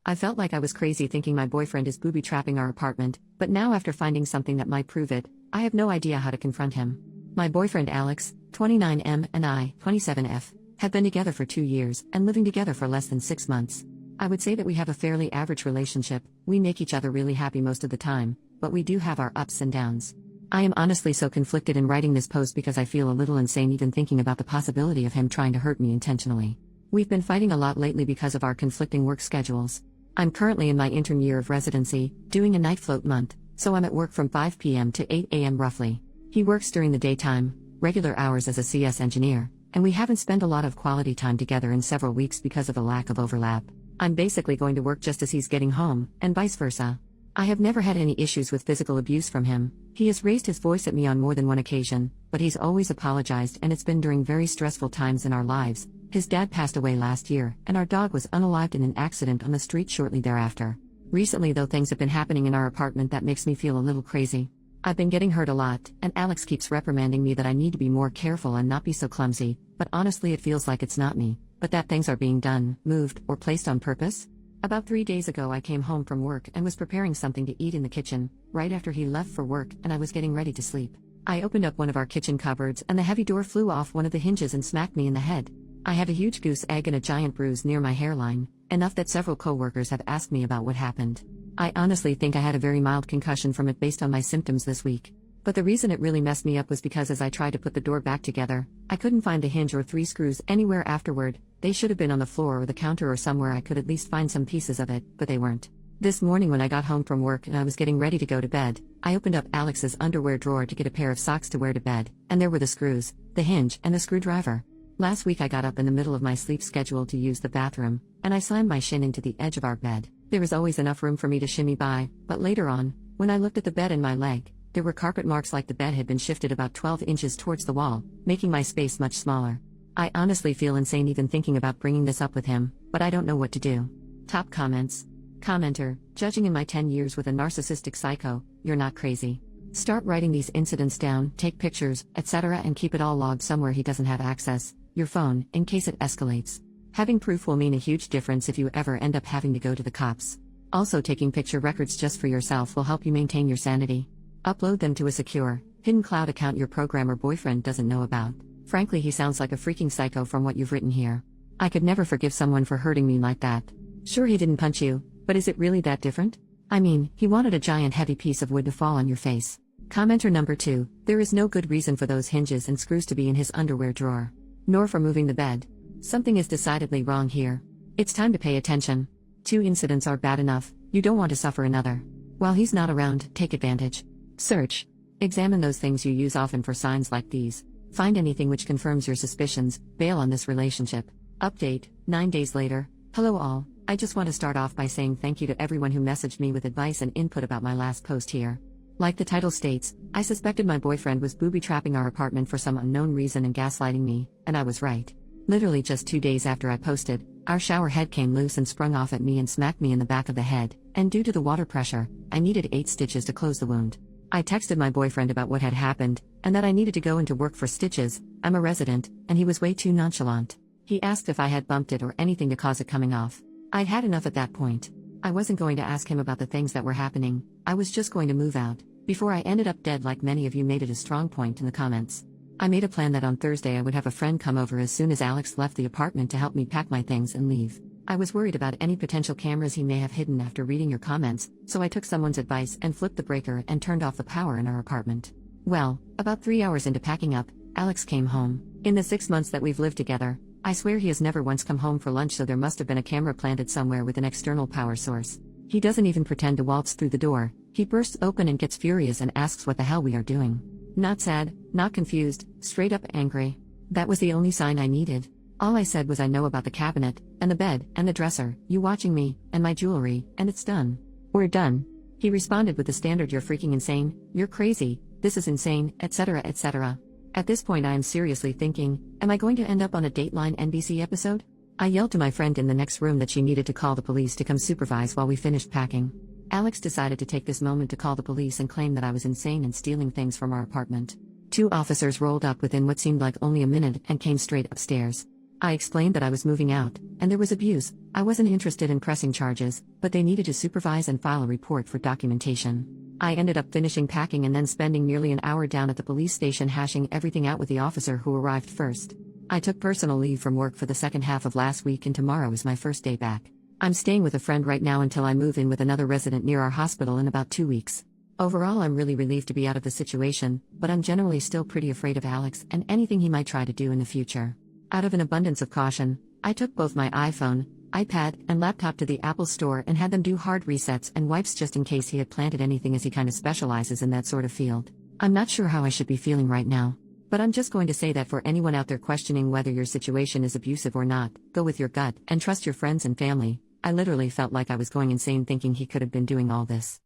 I felt like I was crazy thinking my boyfriend is booby-trapping our apartment, but now after finding something that might prove it, I have no idea how to confront him. My boyfriend Alex, 29M, and I, 27F, have been together for 2 years and living together for less than 6 months. I would say that we have a fairly average relationship. We make each other really happy most of the time, but we do have our ups and downs. I am honestly so conflicted in writing this post because I feel a little insane even thinking about the possibility of him trying to hurt me intentionally. We've been fighting a lot lately because of our conflicting work schedules. I'm currently in my intern year of residency, doing a night float month, so I'm at work from 5 p.m. to 8 a.m. roughly. He works during the daytime, regular hours as a CS engineer, and we haven't spent a lot of quality time together in several weeks because of the lack of overlap. I'm basically going to work just as he's getting home, and vice versa. I have never had any issues with physical abuse from him. He has raised his voice at me on more than one occasion, but he's always apologized, and it's been during very stressful times in our lives. His dad passed away last year, and our dog was unalived in an accident on the street shortly thereafter. Recently though, things have been happening in our apartment that makes me feel a little crazy. I've been getting hurt a lot, and Alex keeps reprimanding me that I need to be more careful and not be so clumsy, but honestly it feels like it's not me, but that things are being done, moved, or placed on purpose. About 3 days ago I came home from work and was preparing something to eat in the kitchen, right after he left for work, and I was getting ready to sleep. I opened up one of our kitchen cupboards and the heavy door flew off one of the hinges and smacked me in the head. I have a huge goose egg and a giant bruise near my hairline, enough that several co-workers have asked me about what happened. I honestly think I had a very mild concussion from it based on my symptoms this week. But the reason it really messed me up was because as I tried to put the door back together, I couldn't find the hinge or 3 screws anywhere afterward. They should have been on the floor or the counter or somewhere I could at least find some pieces of it, but they weren't. This morning when I got home from work and I was getting ready to go to bed, I opened up Alex's underwear drawer to get a pair of socks to wear to bed, and there were the screws, the hinge, and the screwdriver. Last week I got up in the middle of my sleep schedule to use the bathroom, and I slammed my shin into the edge of our bed. There was always enough room for me to shimmy by, but later on, when I looked at the bed and my leg, there were carpet marks like the bed had been shifted about 12 inches towards the wall, making my space much smaller. I honestly feel insane even thinking about bringing this up with him, but I don't know what to do. Top comments. Commenter, judging in my 10 years with a narcissistic psycho, you're not crazy. Start writing these incidents down, take pictures, etc. and keep it all logged somewhere he doesn't have access, your phone, in case it escalates. Having proof will mean a huge difference if you ever end up having to go to the cops. Also, taking picture records just for yourself will help you maintain your sanity. Upload them to a secure, hidden cloud account your programmer boyfriend doesn't know about. Frankly, he sounds like a freaking psycho from what you've written here. I could never forgive someone for hurting me like that. Sure, he didn't punch you, but is it really that different? I mean, he wanted a giant heavy piece of wood to fall on your face. Commenter number 2, there is no good reason for those hinges and screws to be in his underwear drawer. Nor for moving the bed. Something is decidedly wrong here. It's time to pay attention. 2 incidents are bad enough, you don't want to suffer another. While he's not around, take advantage. Search. Examine those things you use often for signs like these. Find anything which confirms your suspicions, bail on this relationship. Update, 9 days later. Hello all, I just want to start off by saying thank you to everyone who messaged me with advice and input about my last post here. Like the title states, I suspected my boyfriend was booby-trapping our apartment for some unknown reason and gaslighting me, and I was right. Literally just 2 days after I posted, our shower head came loose and sprung off at me and smacked me in the back of the head, and due to the water pressure, I needed 8 stitches to close the wound. I texted my boyfriend about what had happened, and that I needed to go into work for stitches. I'm a resident, and he was way too nonchalant. He asked if I had bumped it or anything to cause it coming off. I'd had enough at that point. I wasn't going to ask him about the things that were happening, I was just going to move out, before I ended up dead like many of you made it a strong point in the comments. I made a plan that on Thursday I would have a friend come over as soon as Alex left the apartment to help me pack my things and leave. I was worried about any potential cameras he may have hidden after reading your comments, so I took someone's advice and flipped the breaker and turned off the power in our apartment. Well, about 3 hours into packing up, Alex came home. In the 6 months that we've lived together, I swear he has never once come home for lunch, so there must have been a camera planted somewhere with an external power source. He doesn't even pretend to waltz through the door, he bursts open and gets furious and asks what the hell we are doing. Not sad, not confused, straight up angry. That was the only sign I needed. All I said was I know about the cabinet, and the bed, and the dresser, you watching me, and my jewelry, and it's done. We're done. He responded with the standard "you're freaking insane, you're crazy, this is insane, etc. etc. At this point I am seriously thinking, am I going to end up on a Dateline NBC episode? I yelled to my friend in the next room that she needed to call the police to come supervise while we finished packing. Alex decided to take this moment to call the police and claim that I was insane and stealing things from our apartment. 2 officers rolled up within what seemed like only a minute and came straight upstairs. I explained that I was moving out, and there was abuse. I wasn't interested in pressing charges, but they needed to supervise and file a report for documentation. I ended up finishing packing and then spending nearly an hour down at the police station hashing everything out with the officer who arrived first. I took personal leave from work for the second half of last week, and tomorrow is my first day back. I'm staying with a friend right now until I move in with another resident near our hospital in about 2 weeks. Overall, I'm really relieved to be out of the situation, but I'm generally still pretty afraid of Alex and anything he might try to do in the future. Out of an abundance of caution, I took both my iPhone, iPad, and laptop to the Apple Store and had them do hard resets and wipes just in case he had planted anything, as he kind of specializes in that sort of field. I'm not sure how I should be feeling right now, but I'm just going to say that for anyone out there questioning whether your situation is abusive or not, go with your gut and trust your friends and family. I literally felt like I was going insane thinking he could have been doing all this.